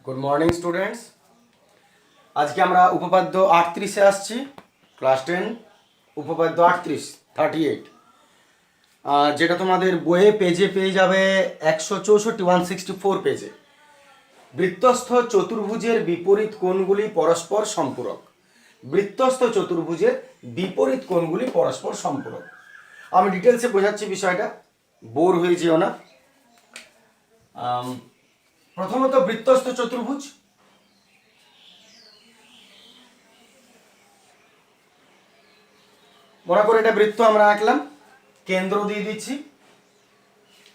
Good morning students. আজকে আমরা উপপাদ্য 38-এ আসছি, ক্লাস 10 উপপাদ্য 38, যেটা তোমাদের বইয়ে পেজে পেয়ে যাবে 164 164 পেজে। বৃত্তস্থ চতুর্ভুজের বিপরীত কোণগুলি পরস্পর সম্পূরক। বৃত্তস্থ চতুর্ভুজের বিপরীত কোণগুলি পরস্পর সম্পূরক। আমি ডিটেলসে বোঝাচ্ছি বিষয়টা, বোর হয়ে যেও না। প্রথমত বৃত্তস্থ চতুর্ভুজ, মনে করে এটা বৃত্ত আমরা আঁকলাম, কেন্দ্র দিয়ে দিচ্ছি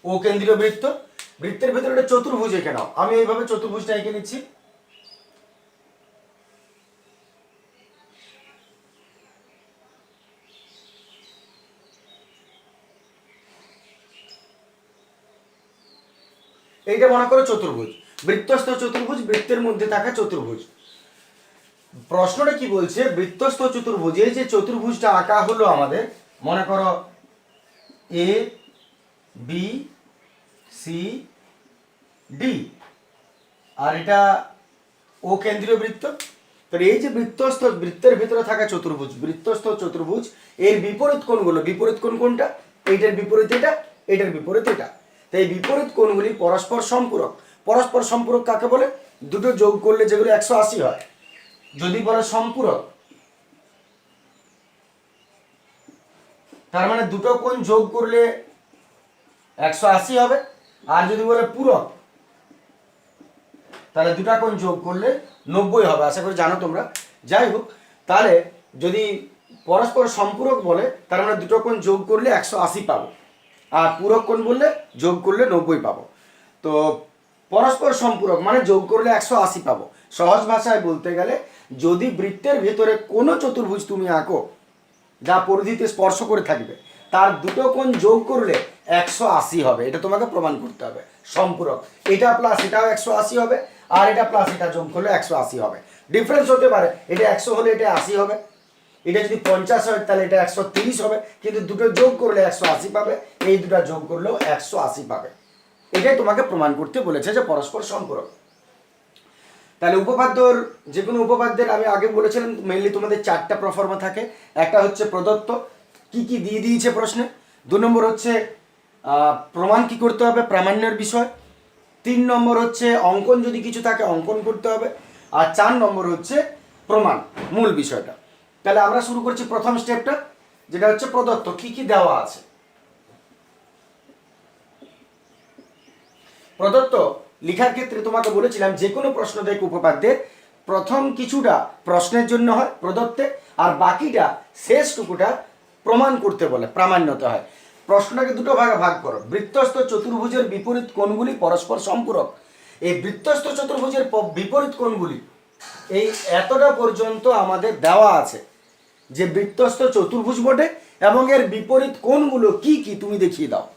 ও কেন্দ্রীয় বৃত্ত। বৃত্তের ভেতরে একটা চতুর্ভুজ এঁকে নাও। আমি এইভাবে চতুর্ভুজটা এঁকে নিচ্ছি। এইটা মনে করো চতুর্ভুজ, বৃত্তস্থ চতুর্ভুজ, বৃত্তের মধ্যে থাকা চতুর্ভুজ। প্রশ্নটা কি বলছে, বৃত্তস্থ চতুর্ভুজে যে চতুর্ভুজটা আঁকা হলো আমাদের, মনে করো এ বি সি ডি, আর এটা ও কেন্দ্রীয় বৃত্ত। তো এই যে বৃত্তস্থ বৃত্তের ভিতরে থাকা চতুর্ভুজ, বৃত্তস্থ চতুর্ভুজ, এর বিপরীত কোণগুলো, বিপরীত কোণ কোনটা? এইটার বিপরীত এটা, এটার বিপরীত এটা। তো এই বিপরীত কোণগুলি পরস্পর সম্পূরক। পরস্পর সম্পূরক কাকে বলে? দুটো যোগ করলে যেগুলো 180 হয়। যদি বলে সম্পূরক, তার মানে দুটো কোণ যোগ করলে 180 হবে। আর যদি বলে পূরক, তাহলে দুটা কোণ যোগ করলে 90 হবে। আশা করি জানো তোমরা। যাই হোক, তাহলে যদি পরস্পর সম্পূরক বলে, তার মানে দুটো কোণ যোগ করলে 180 পাবো, আর পূরক কোণ বললে যোগ করলে 90 পাবো। তো পরস্পর সম্পূরক মানে যোগ করলে 180 পাবো। সহজ ভাষায় বলতে গেলে, যদি বৃত্তের ভেতরে কোনো চতুর্ভুজ তুমি আঁকো যা পরিধিতে স্পর্শ করে থাকবে, তার দুটো কোণ যোগ করলে 180 হবে। এটা তোমাকে প্রমাণ করতে হবে সম্পূরক। এটা প্লাস এটাও 180 হবে, আর এটা প্লাস এটা যোগ করলে 180 হবে। ডিফারেন্স হতে পারে, এটা 100 হলে এটা 80 হবে, এটা যদি 50 হয় তাহলে এটা 130 হবে, কিন্তু দুটো যোগ করলে 180 পাবে, এই দুটো যোগ করলেও 180 পাবে। এটাই তোমাকে প্রমাণ করতে বলেছে যে পরস্পর সম্পূরক। তাহলে উপপাদ্যর, যে কোনো উপপাদ্যের আমি আগে বলেছিলাম মেইনলি তোমাদের 4টা প্রফর্মা থাকে। একটা হচ্ছে প্রদত্ত, কি কি দিয়ে দিয়েছে প্রশ্নে। 2 নম্বর হচ্ছে প্রমাণ কি করতে হবে, প্রামাণ্যের বিষয়। 3 নম্বর হচ্ছে অঙ্কন যদি কিছু থাকে অঙ্কন করতে হবে। আর 4 নম্বর হচ্ছে প্রমাণ, মূল বিষয়টা। তাহলে আমরা শুরু করছি প্রথম স্টেপটা, যেটা হচ্ছে প্রদত্ত, কি কি দেওয়া আছে। প্রদত্ত লেখার ক্ষেত্রে তোমাকে বলেছিলাম যে কোনো প্রশ্ন দেখে উপপাদ্যের প্রথম কিছুটা প্রশ্নের জন্য হয় প্রদত্তে, আর বাকিটা শেষটুকুটা প্রমাণ করতে বলে, প্রামাণ্যতা হয়। প্রশ্নটাকে দুটো ভাগে ভাগ করো। বৃত্তস্থ চতুর্ভুজের বিপরীত কোণগুলি পরস্পর সম্পূরক। এই বৃত্তস্থ চতুর্ভুজের বিপরীত কোণগুলি এই এতটা পর্যন্ত আমাদের দেওয়া আছে, যে বৃত্তস্থ চতুর্ভুজ বটে এবং এর বিপরীত কোণগুলো কি কি তুমি দেখিয়ে দাও।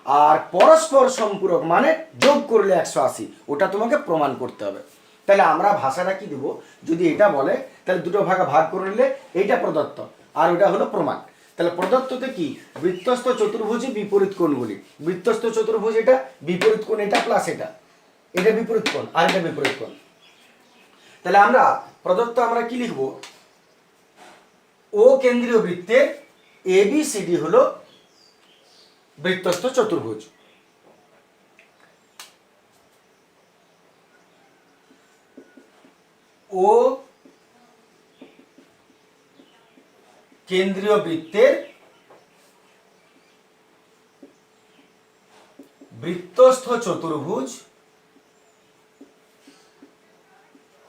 আর পরস্পর সম্পূরক মানে যোগ করলে 180, ওটা তোমাকে প্রমাণ করতে হবে। তাহলে আমরা ভাষাটা কি দেবো, যদি এটা বলে তাহলে দুটো ভাগে ভাগ করে নিলে এইটা প্রদত্ত আর ওটা হলো প্রমাণ। তাহলে প্রদত্ততে কি, বৃত্তস্থ চতুর্ভুজে বিপরীত কোণগুলি, বৃত্তস্থ চতুর্ভুজ এটা, বিপরীত কোণ এটা প্লাস এটা, এটা বিপরীত কোণ আর এটা বিপরীত কোণ। তাহলে আমরা প্রদত্ত আমরা কি লিখবো, ও কেন্দ্রীয় বৃত্তের ABCD হলো বৃত্তস্থ চতুর্ভুজ। ও কেন্দ্রীয় বৃত্তের বৃত্তস্থ চতুর্ভুজ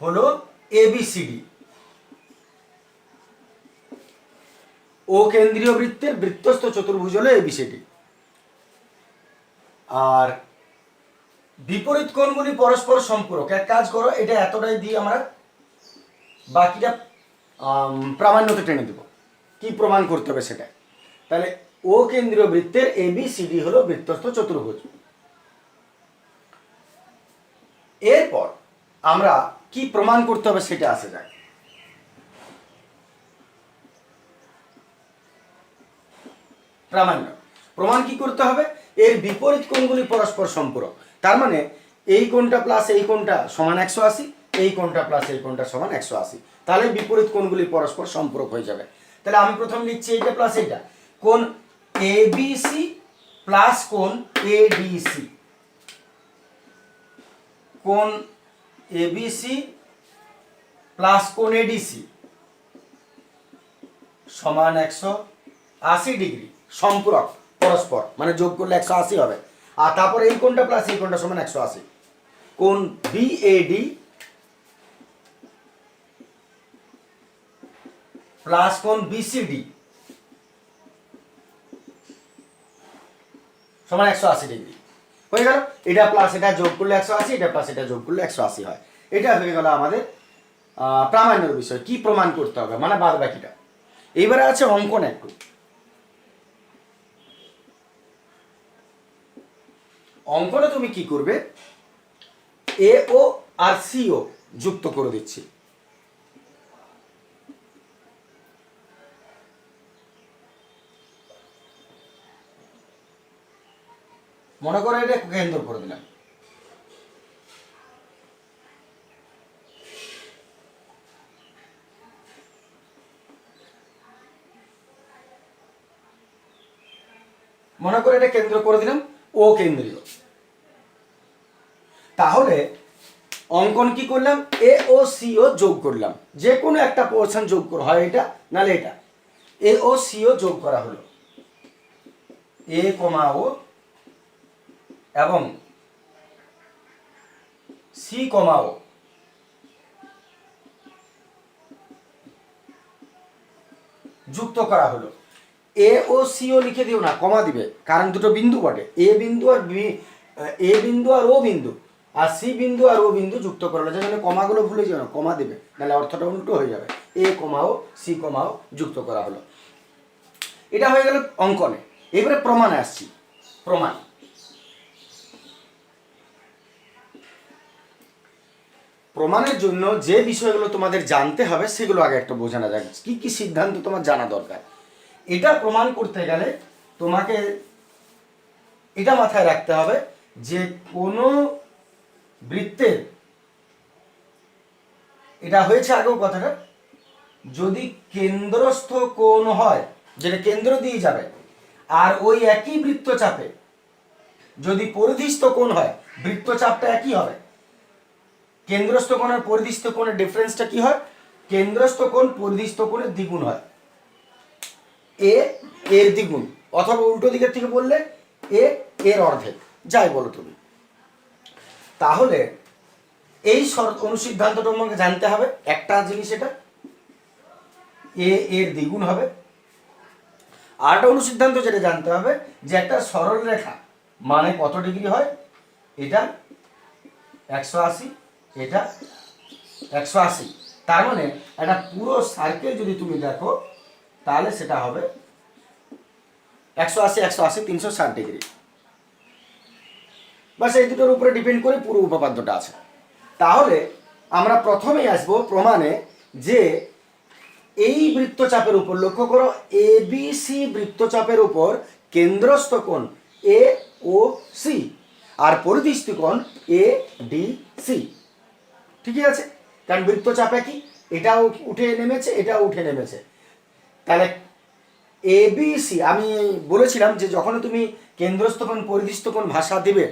হলো ABCD। ও কেন্দ্রীয় বৃত্তের বৃত্তস্থ চতুর্ভুজ হলো ABCD। আর বিপরীত কোণগুলি পরস্পর সম্পূরক। এক কাজ করো, এটা এতটাই দিয়ে আমরা বাকিটা প্রামাণ্যতে টেনে দেব, কি প্রমাণ করতে হবে সেটা। তাহলে ও কেন্দ্রীয় বৃত্তের ABCD হলো বৃত্তস্থ চতুর্ভুজ। এরপর আমরা কি প্রমাণ করতে হবে সেটা আসে যায়। প্রামাণ্য প্রমাণ কি করতে হবে, এর বিপরীত কোণগুলি পরস্পর সম্পূরক। তার মানে এই কোণটা প্লাস এই কোণটা সমান 180, এই কোণটা প্লাস এই কোণটা সমান 180, তাহলে বিপরীত কোণগুলি পরস্পর সম্পূরক হয়ে যাবে। তাহলে আমি প্রথম লিখছি এইটা প্লাস এইটা, কোণ এবিসি প্লাস কোণ এডিসি, কোণ এবিসি প্লাস কোণ এডিসি সমান 180 ডিগ্রি, সম্পূরক পরস্পর, মানে যোগ করলে 180 হবে। আর তারপর এই কোণটা প্লাস এই কোণটা সমান 180, কোণ বিএডি প্লাস কোণ বিসিডি সমান 180 ডিগ্রি হয়ে গেল। এটা প্লাস এটা যোগ করলে 180, এটা প্লাস এটা যোগ করলে 180 হয়। এটা হয়ে গেল আমাদের প্রামাণ্যের বিষয়, কি প্রমাণ করতে হবে মানে বাদ বাকিটা। এইবারে আছে অঙ্কন একটু। অঙ্কনে তুমি কি করবে, এ ও আর সিও যুক্ত করে দিচ্ছি। মনে করো এটা কেন্দ্র করে দিলাম, মনে করে এটা কেন্দ্র করে দিলাম, ও কেন্দ্রীয়। তাহলে অঙ্কন কি করলাম, এ ও সিও যোগ করলাম, যে কোনো একটা পোর্শন যোগ করা হয়, এটা নালে এটা, এ ও সিও যোগ করা হলো, এ কমা ও এবং সি কমা ও যুক্ত করা হলো। এ ও সিও লিখে দিও না, কমা দিবে, কারণ দুটো বিন্দু বটে, এ বিন্দু আর এ বিন্দু আর ও বিন্দু, আর সি বিন্দু আর ও বিন্দু যুক্ত করা হলো, যেখানে কমাগুলো ভুলে যেও না, কমা দিবে, নাহলে অর্থটা উল্টো হয়ে যাবে। এ কমাও সি কমাও যুক্ত করা হলো। এটা হয়ে গেল অঙ্কনে। এবারে প্রমাণে আসছি। প্রমাণ, প্রমাণের জন্য যে বিষয়গুলো তোমাদের জানতে হবে সেগুলো আগে একটা বোঝানো যাক, কি কি সিদ্ধান্ত তোমার জানা দরকার। এটা প্রমাণ করতে গেলে তোমাকে এটা মাথায় রাখতে হবে যে কোনো বৃত্তের, এটা হয়েছে আগেও কথাটা, যদি কেন্দ্রস্থ কোণ হয়, যেটা কেন্দ্র দিয়ে যাবে, আর ওই একই বৃত্তচাপে যদি পরিধিস্থ কোণ হয়, বৃত্তচাপটা একই হবে। কেন্দ্রস্থ কোণের পরিধিস্থ কোণের ডিফারেন্সটা কি হয়, কেন্দ্রস্থ কোণ পরিধিস্থ কোণের দ্বিগুণ হয়, এ এর দ্বিগুণ, অথবা উল্টো দিকের থেকে বললে এ এর অর্ধেক, যাই বলো তুমি। তাহলে এই অনুসিদ্ধান্তটা তোমাকে জানতে হবে, একটা জিনিস এটা, এ এর দ্বিগুণ হবে। আরেকটা অনুসিদ্ধান্ত যেটা জানতে হবে যে একটা সরল রেখা মানে কত ডিগ্রি হয়, এটা 180, এটা 180, তার মানে একটা পুরো সার্কেল যদি তুমি দেখো তাহলে সেটা হবে 180 180 360 ডিগ্রি। বাস এই দুটোর উপরে ডিপেন্ড করে পুরো উপপাদ্যটা আছে। তাহলে আমরা প্রথমেই আসবো প্রমাণে যে এই বৃত্তচাপের উপর, লক্ষ্য করো, এ বি সি বৃত্তচাপের উপর কেন্দ্রস্থ কোণ এ ও সি আর পরিধিস্থ কোণ এ ডি সি। ঠিকই আছে, কারণ বৃত্তচাপে কি, এটাও উঠে নেমেছে, এটাও উঠে নেমেছে। তাহলে এ বি সি, আমি বলেছিলাম যে যখন তুমি কেন্দ্রস্থ কোণ পরিধিস্থ কোণ ভাষা দিবে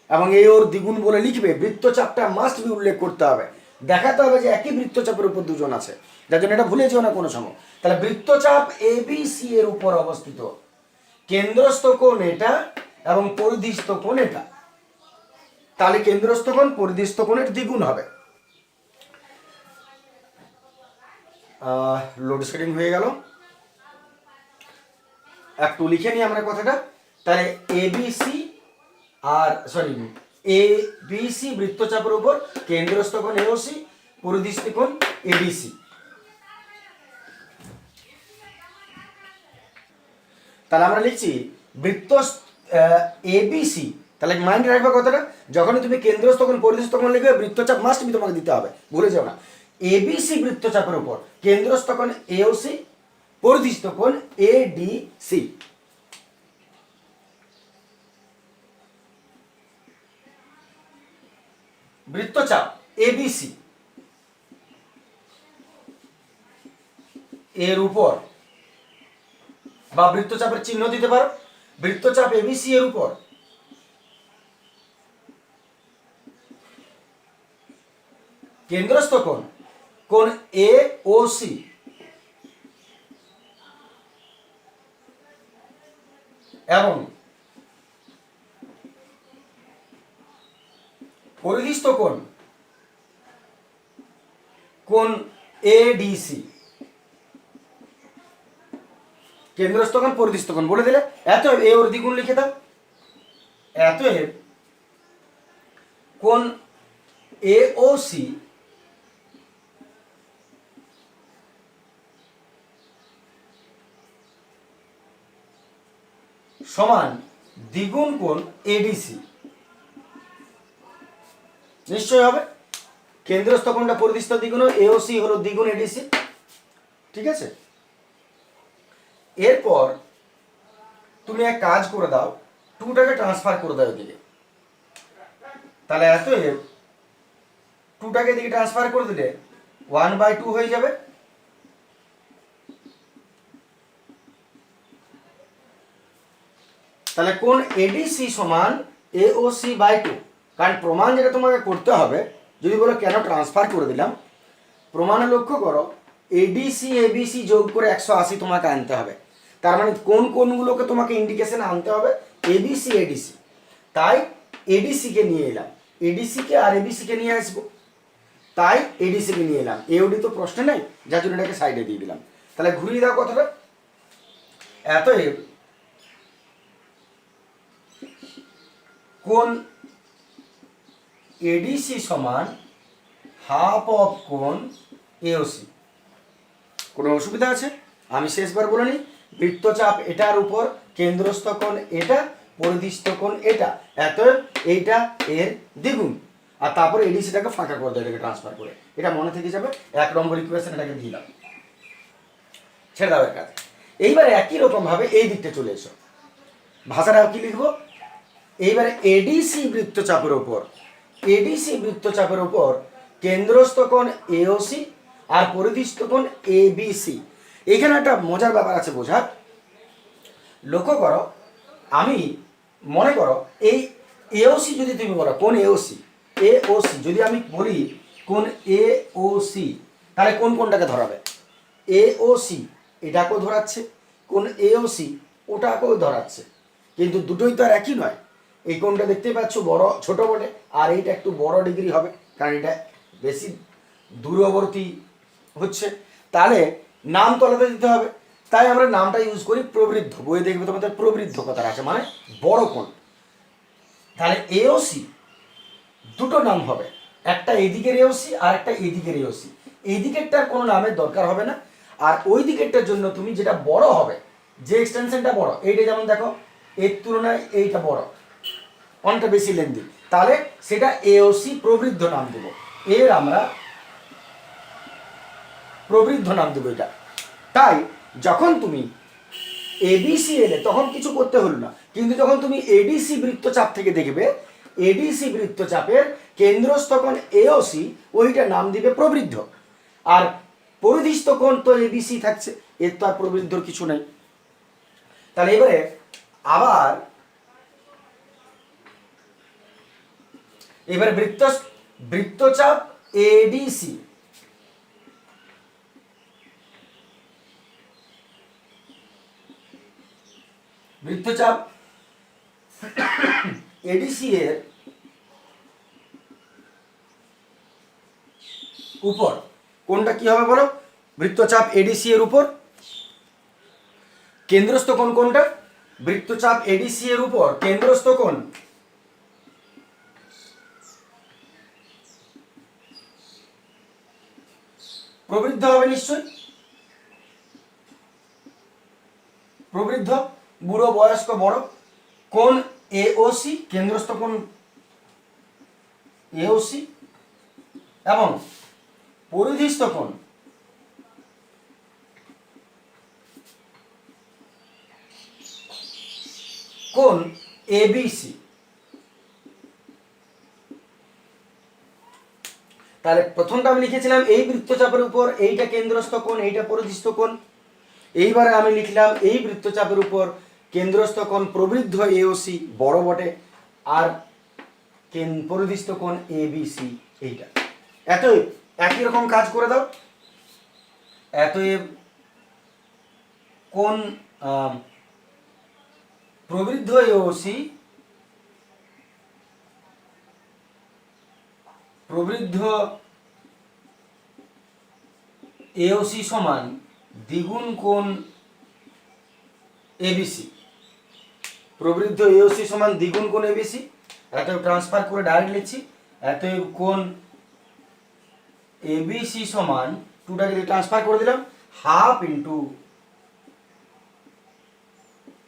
এবং এ ওর দ্বিগুণ বলে লিখবে, বৃত্তচাপটা মাস্ট বি উল্লেখ করতে হবে, দেখাতে হবে যে একই বৃত্তচাপের উপর দুজন আছে, যার জন্য এটা ভুলে যেও না কোনো সময়। তাহলে বৃত্তচাপ এ বি সি এর উপর অবস্থিত, কেন্দ্রস্থ কোণ এটা এবং পরিধিস্থ কোণ এটা, তাহলে কেন্দ্রস্থ কোণ পরিধিস্থ কোণের দ্বিগুণ হবে। লোডশেডিং হয়ে গেল, একটু লিখে নিই আমরা কথাটা। তাহলে ABC R A B C বৃত্তচাপের উপর কেন্দ্রস্থ কোণ এওসি, পরিধিস্থ কোণ এডিসি। তাহলে আমরা লিখছি বৃত্ত এবিসি, তাহলে মাইন্ড রাখবে কথাটা, যখনই তুমি কেন্দ্রস্থ কোণ পরিধিস্থ কোণ লিখবে, বৃত্তচাপ মাস্ট বি তোমাকে দিতে হবে, ভুলে যাও না। এবিসি বৃত্তচাপের উপর কেন্দ্রস্থ কোণ এওসি, পরিধিস্থ কোণ এডিসি। বৃত্তচাপ এবিসি এর উপর, বা বৃত্তচাপের চিহ্ন দিতে পারো, বৃত্তচাপ এবিসি এর উপর কেন্দ্রস্থ কোণ কোণ এ ও সি এবং পরিধিস্থ কোণ কোণ এডিসি। কেন্দ্রস্থ কোণ পরিধিস্থ কোণ বলে দিলে, এতএব এ ওর দ্বিগুণ লিখে দাও, এতএব কোণ এ ও সি সমান দ্বিগুণ কোণ এডিসি। নিশ্চয় হবে, কেন্দ্রস্থ কোণটা পরিধিস্থ দ্বিগুণ, এওসি হলো দ্বিগুণ এডিসি। ঠিক আছে, এরপর তুমি এক কাজ করে দাও, টুটাকে ট্রান্সফার করে দাও এদিকে, তাহলে এতএব টুটাকে এদিকে ট্রান্সফার করে দিলে 1/2 হয়ে যাবে। তাহলে কোণ এডিসি সমান এওসি বাই 2। কারণ প্রমাণ যেটা তোমাকে করতে হবে, যদি বলো কেন ট্রান্সফার করে দিলাম, প্রমাণে লক্ষ্য করো এডিসি এবিসি যোগ করে 180 তোমাকে আনতে হবে। তার মানে কোন কোনগুলোকে তোমাকে ইন্ডিকেশন আনতে হবে, এবিসি এডিসি। তাই এডিসি কে নিয়ে এলাম, এডিসি কে আর এবিসি কে নিয়ে আসবো, তাই এডিসি কে নিয়ে এলাম। এওডি তো প্রশ্ন নেই, যার জন্য এটাকে সাইডে দিয়ে দিলাম। তাহলে ঘুরিয়ে দাও কথাটা, এতএব কোণ এডিসি সমান হাফ অফ কোণ এওসি। কোনো অসুবিধা আছে? আমি শেষবার বলে নিই, বৃত্তচাপ এটার উপর, কেন্দ্রস্থ কোণ এটা, পরিধিস্থ কোণ এটা, এতএব এইটা এর দ্বিগুণ। আর তারপরে এডিসিটাকে ফাঁকা করে দেয়, এটাকে ট্রান্সফার করে, এটা মনে থেকে যাবে। 1 নম্বর ইকুয়েশন এটাকে দিলাম, ছেড়ে দাও এর কাজ। এইবারে একই রকম ভাবে এই দিকটা চলে এসো, ভাষাটা কি লিখবো, এইবারে এডিসি বৃত্তচাপের উপর, এডিসি বৃত্তচাপের উপর কেন্দ্রস্থ কোণ এওসি আর পরিধিস্থ কোণ এবিসি। এখানে একটা মজার ব্যাপার আছে বোঝার, লক্ষ্য করো, আমি মনে করো এই এওসি যদি তুমি বলো কোণ এওসি, এওসি যদি আমি বলি কোণ এওসি, তাহলে কোন কোনটাকে ধরাবে, এওসি এটাকেও ধরাচ্ছে, কোণ এওসি ওটাকেও ধরাচ্ছে, কিন্তু দুটোই তো আর একই নয়। এই কোণটা দেখতে পাচ্ছ বড় ছোট বটে, আর এইটা একটু বড় ডিগ্রি হবে, কারণ এটা বেশি দূরবর্তী হচ্ছে, তাহলে নাম তো আলাদা দিতে হবে। তাই আমরা নামটা ইউজ করি প্রবৃদ্ধ। বইয়ে দেখবে তোমাদের প্রবৃদ্ধ কথাটা আছে, মানে বড় কোণ। তাহলে এওসি দুটো নাম হবে, একটা এদিকের এওসি আর একটা এদিকের এওসি। এই দিকেরটার কোনো নামের দরকার হবে না, আর ওই দিকেরটার জন্য তুমি যেটা বড় হবে, যে এক্সটেনশনটা বড়, এইটা যেমন দেখো এর তুলনায় এইটা বড়, অনেকটা বেশি লেন্দি, তাহলে সেটা এওসি প্রবৃদ্ধ নাম দেব। এর আমরা প্রবৃদ্ধ নাম দেবো এটা। তাই যখন তুমি এবিসি এলে তখন কিছু করতে হলো না, কিন্তু যখন তুমি এডিসি বৃত্তচাপ থেকে দেখবে, এডিসি বৃত্তচাপের কেন্দ্রস্থ কোণ এওসি, ওইটা নাম দিবে প্রবৃদ্ধ, আর পরিধিস্থ কোণ তো এবিসি থাকছে, এর তো আর প্রবৃদ্ধর কিছু নেই। তাহলে এবারে আবার এবারে বৃত্তচাপ এডিসি, বৃত্তচাপ এডিসি এর উপর কোনটা কি হবে বলো, বৃত্তচাপ এডিসি এর উপর কেন্দ্রস্থ কোণ কোনটা, বৃত্তচাপ এডিসি এর উপর কেন্দ্রস্থ কোণ প্রবৃদ্ধ হবে নিশ্চয়, প্রবৃদ্ধ, বুড়ো বয়স্ক বড়, কোণ এওসি কেন্দ্রস্থ কোণ এওসি এবং পরিধিস্থ কোণ কোণ এবিসি। তাহলে প্রথমটা আমি লিখেছিলাম এই বৃত্তচাপের উপর এইটা কেন্দ্রস্থ কোণ, এইটা পরিধিস্থ কোণ। এইবারে আমি লিখলাম এই বৃত্তচাপের উপর কেন্দ্রস্থ কোণ প্রবৃদ্ধ এওসি বড় বটে, আর পরিধিস্থ কোণ এবিসি এইটা। এতএব একই রকম কাজ করে দাও। এতএব কোণ প্রবৃদ্ধ এওসি সমান দ্বিগুণ কোণ এবিসি। প্রবৃদ্ধ এওসি সমান দ্বিগুণ কোণ এবিসি। এতএব ট্রান্সফার করে ডাইরেক্ট লিখছি, এতএব কোণ এবিসি সমান টুটাকে ট্রান্সফার করে দিলাম হাফ ইন্টু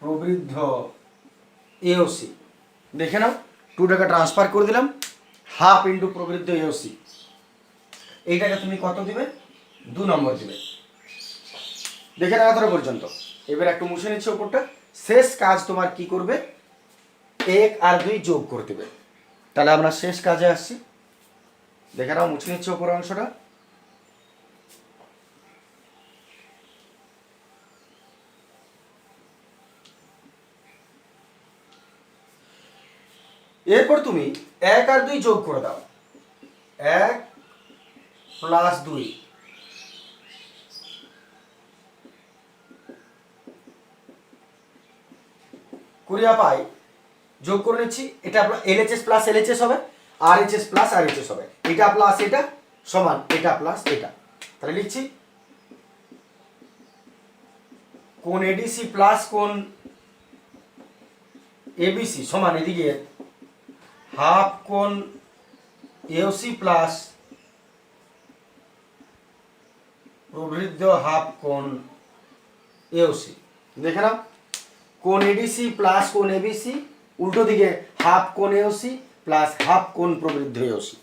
প্রবৃদ্ধ এওসি। দেখে নাও, টুটাকে ট্রান্সফার করে দিলাম হাফ ইন্টু প্রবৃদ্ধ এওসি। এইটাকে তুমি কত দিবে? 2 নম্বর দিবে। দেখে নাও এতটা পর্যন্ত। এবার একটু মুছে নিচ্ছে ওপরটা। শেষ কাজ তোমার কি করবে? 1 আর 2 যোগ করে দেবে। তাহলে আমরা শেষ কাজে আসছি। দেখে নাও, মুছে নিচ্ছে ওপর অংশটা। এরপর তুমি 1 আর 2 যোগ করে দাও। 1 প্লাস 2 কুড়িয়া পাই যোগ করে নিচ্ছি। এটা এলএচএস প্লাস এলএচএস হবে, আরএচএস প্লাস আরএচএস হবে। এটা প্লাস এটা সমান এটা প্লাস এটা। তাহলে লিখছি কোণ এডিসি প্লাস কোণ এবিসি সমান এদিকে হাফ কোণ এওসি প্লাস প্রবৃদ্ধ হাফ কোণ এওসি। দেখে নাও, কোণ এডিসি প্লাস কোণ এবিসি, উল্টো দিকে হাফ কোণ এওসি প্লাস হাফ কোণ প্রবৃদ্ধ এওসি।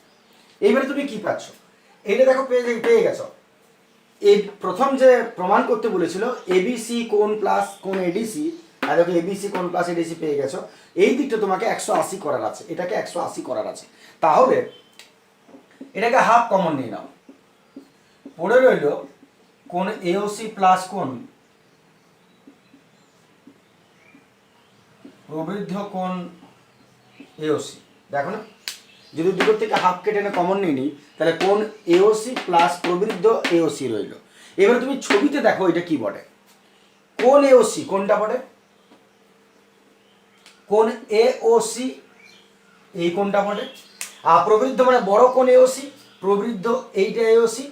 এইবারে তুমি কি পাচ্ছ? এইটা দেখো পেয়ে গেছো। এই প্রথম যে প্রমাণ করতে বলেছিল এবিসি কোণ প্লাস কোণ এডিসি, আর দেখো এবিসি কোণ প্লাস এডিসি পেয়ে গেছো। এই দিকটা তোমাকে 180 করার আছে, এটাকে 180 করার আছে। তাহলে এটাকে হাফ কমন নিয়ে নাও। পড়ে রইল কোণ এওসি প্লাস কোণ প্রবৃদ্ধ কোণ এওসি। দেখো না, যদি দুটো থেকে হাফ কেটে এনে কমন নিয়ে নিই, তাহলে কোণ এওসি প্লাস প্রবৃদ্ধ এওসি রইল। এবারে তুমি ছবিতে দেখো এটা কি বটে। কোণ এওসি কোনটা বটে? কোণ এওসি এই কোণটা বটে। আর প্রবৃদ্ধ মানে বড় কোণ এওসি, প্রবৃদ্ধ এইটা এওসি।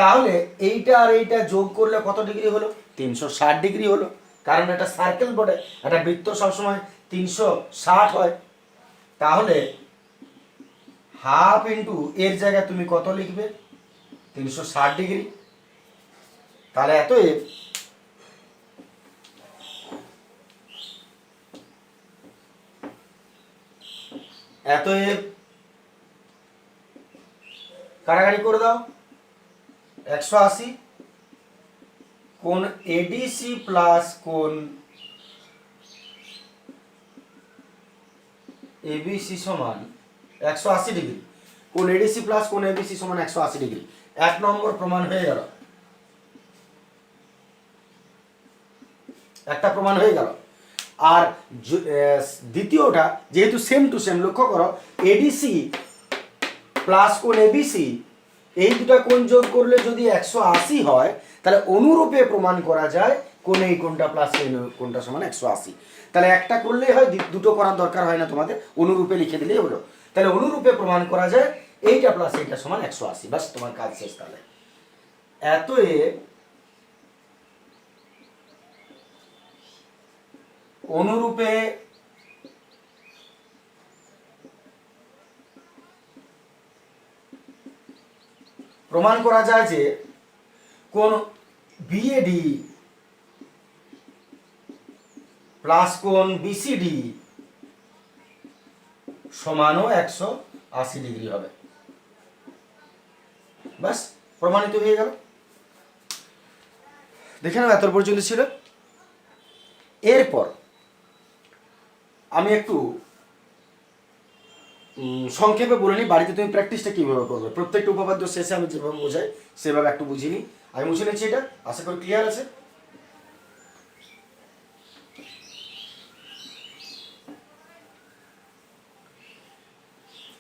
তাহলে এইটা আর এইটা যোগ করলে কত ডিগ্রি হলো? 360 ডিগ্রি হলো। কারণ এটা সার্কেল বটে, একটা বৃত্ত সবসময় 360 হয়। তাহলে হাফ ইন্টু এর জায়গায় তুমি কত লিখবে? 360 ডিগ্রি। তাহলে এতএব কাটাকাটি করে দাও। 180 কোণ এডিসি প্লাস কোণ এবিসি সমান 180 ডিগ্রি। কোণ এডিসি প্লাস কোণ এবিসি সমান 180 ডিগ্রি। 1 নম্বর প্রমাণ হয়ে গেল, একটা প্রমাণ হয়ে গেল। আর দ্বিতীয়টা যেহেতু সেম টু সেম, লক্ষ্য করো এডিসি প্লাস কোণ এবিসি এই দুটো কোণ যোগ করলে যদি 180 হয়, তাহলে অনুরূপে প্রমাণ করা যায় কোণ এই কোণটা প্লাস এই কোণটা সমান 180। তাহলে একটা করলেই হয়, দুটো করার দরকার হয় না তোমাদের, অনুরূপে লিখে দিলেই হলো। তাহলে অনুরূপে প্রমাণ করা যায় এইটা প্লাস এইটা সমান 180। বাস তোমার কাজ শেষ। তাহলে এতএব অনুরূপে প্রমাণ করা যায় যে কোণ বিএডি প্লাস কোণ বিসিডি সমানও 180 ডিগ্রি হবে। বাস প্রমাণিত হয়ে গেল। দেখে নাও এত পর্যন্ত ছিল। এরপর আমি একটু সংক্ষেপে বলে নিই, বাড়িতে তুমি প্র্যাকটিসটা কীভাবে করবে। প্রত্যেকটা উপপাদ্য শেষে আমি যেভাবে বোঝাই সেভাবে একটু বুঝিয়ে নিই। আমি মুছে নিচ্ছি এটা, আশা করি ক্লিয়ার আছে।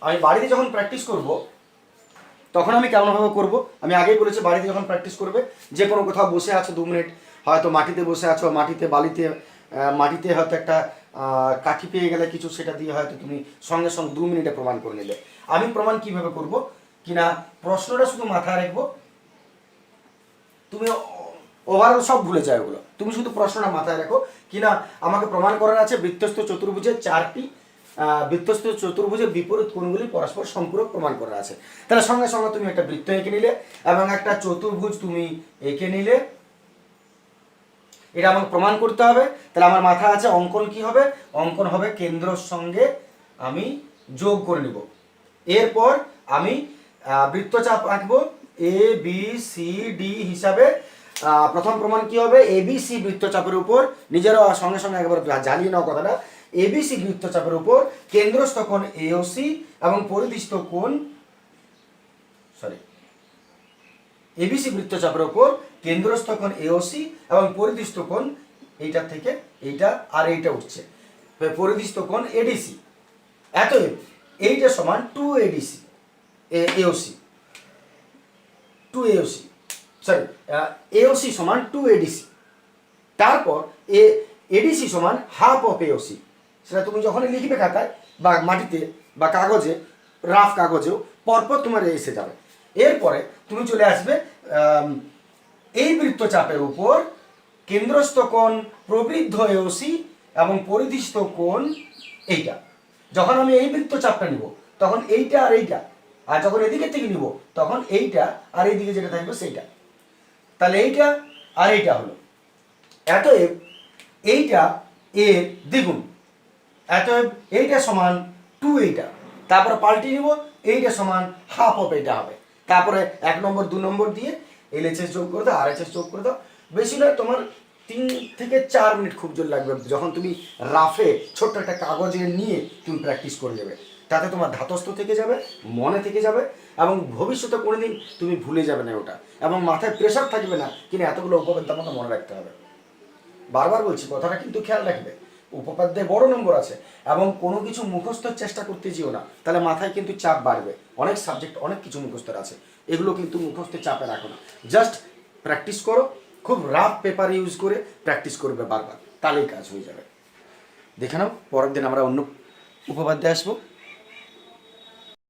আমি বাড়িতে যখন প্র্যাকটিস করব তখন আমি কেমনভাবে করব, আমি আগেই বলেছি বাড়িতে যখন প্র্যাকটিস করবে যে কোনো কোথাও বসে আছো 2 মিনিট, হয়তো মাটিতে বসে আছো, মাটিতে বালিতে মাটিতে হয়তো একটা কাঠি পেয়ে গেলে কিছু, সেটা দিয়ে হয়তো তুমি সঙ্গে সঙ্গে 2 মিনিটে প্রমাণ করে নিলে। আমি প্রমাণ কিভাবে করব কিনা প্রশ্নটা শুধু মাথায় রাখবো, তুমি ওভারঅল সব ভুলে যাও ওগুলো, তুমি শুধু প্রশ্নটা মাথায় রাখো কিনা আমাকে প্রমাণ করার আছে বৃত্তস্থ চতুর্ভুজের 4টি বৃত্তস্থ চতুর্ভুজের বিপরীত কোণগুলি পরস্পর সম্পূরক প্রমাণ করা আছে। তাহলে সঙ্গে সঙ্গে তুমি একটা বৃত্ত এঁকে নিলে এবং একটা চতুর্ভুজ তুমি এঁকে নিলে, এটা আমাকে প্রমাণ করতে হবে। তাহলে আমার মাথায় আছে অঙ্কন কি হবে, অঙ্কন হবে কেন্দ্রর সঙ্গে আমি যোগ করে নিব। এরপর আমি বৃত্তচাপ আঁকবো এ বি সি ডি হিসাবে। প্রথম প্রমাণ কি হবে, এবিসি বৃত্তচাপের উপর, নিজেরা সঙ্গে সঙ্গে একবার জানিয়ে নাও কথাটা, এবিসি বৃত্তচাপের উপর কেন্দ্রস্থ কোণ এওসি এবং পরিদিষ্ট কোণ এবিসি বৃত্তচাপের উপর কেন্দ্রস্থ কোণ এওসি এবং পরিদিষ্ট কোণ এইটা থেকে এইটা আর এইটা উঠছে, পরিদিষ্ট কোণ এডিসি। অতএব এইটা সমান 2 ADC AOC, 2 AOC sorry AOC সমান 2 এডিসি। তারপর এডিসি সমান হাফ অফ এওসি, সেটা তুমি যখনই লিখবে খাতায় বা মাটিতে বা কাগজে, রাফ কাগজেও পরপর তোমার এসে যাবে। এরপরে তুমি চলে আসবে এই বৃত্তচাপের উপর কেন্দ্রস্থ কোণ প্রবৃদ্ধ এওসি এবং পরিদিষ্ট কোণ এইটা। যখন আমি এই বৃত্তচাপটা নিব তখন এইটা আর এইটা, আর যখন এদিকে থেকে নিব তখন এইটা আর এইদিকে যেটা থাকবে সেইটা। তাহলে এইটা আর এইটা হলো, অতএব এইটা এর দ্বিগুণ, অতএব এইটা সমান 2 এইটা। তারপরে পাল্টে নিব, এইটা সমান হাফ অফ এইটা হবে। তারপরে 1 নম্বর 2 নম্বর দিয়ে এলএচএস যোগ করে দাও, আরএচএস যোগ করে দাও। বেশি নয়, তোমার 3 থেকে 4 মিনিট খুব জোর লাগবে যখন তুমি রাফে ছোট্ট একটা কাগজে নিয়ে তুমি প্র্যাকটিস করে নেবে। তাতে তোমার ধাতস্থ থেকে যাবে, মনে থেকে যাবে এবং ভবিষ্যতে কোনোদিন তুমি ভুলে যাবে না ওটা, এবং মাথায় প্রেশার থাকবে না কিনা এতগুলো উপপাদ্য আমাকে মনে রাখতে হবে। বারবার বলছি কথাটা কিন্তু খেয়াল রাখবে, উপপাদ্যে বড় নম্বর আছে এবং কোনো কিছু মুখস্থর চেষ্টা করতে যেও না, তাহলে মাথায় কিন্তু চাপ বাড়বে। অনেক সাবজেক্ট অনেক কিছু মুখস্থের আছে, এগুলো কিন্তু মুখস্থের চাপে রাখো না, জাস্ট প্র্যাকটিস করো, খুব রাফ পেপার ইউজ করে প্র্যাকটিস করবে বারবার, তাহলেই কাজ হয়ে যাবে। দেখে নাও, পরের দিন আমরা অন্য উপপাদ্যে আসবো।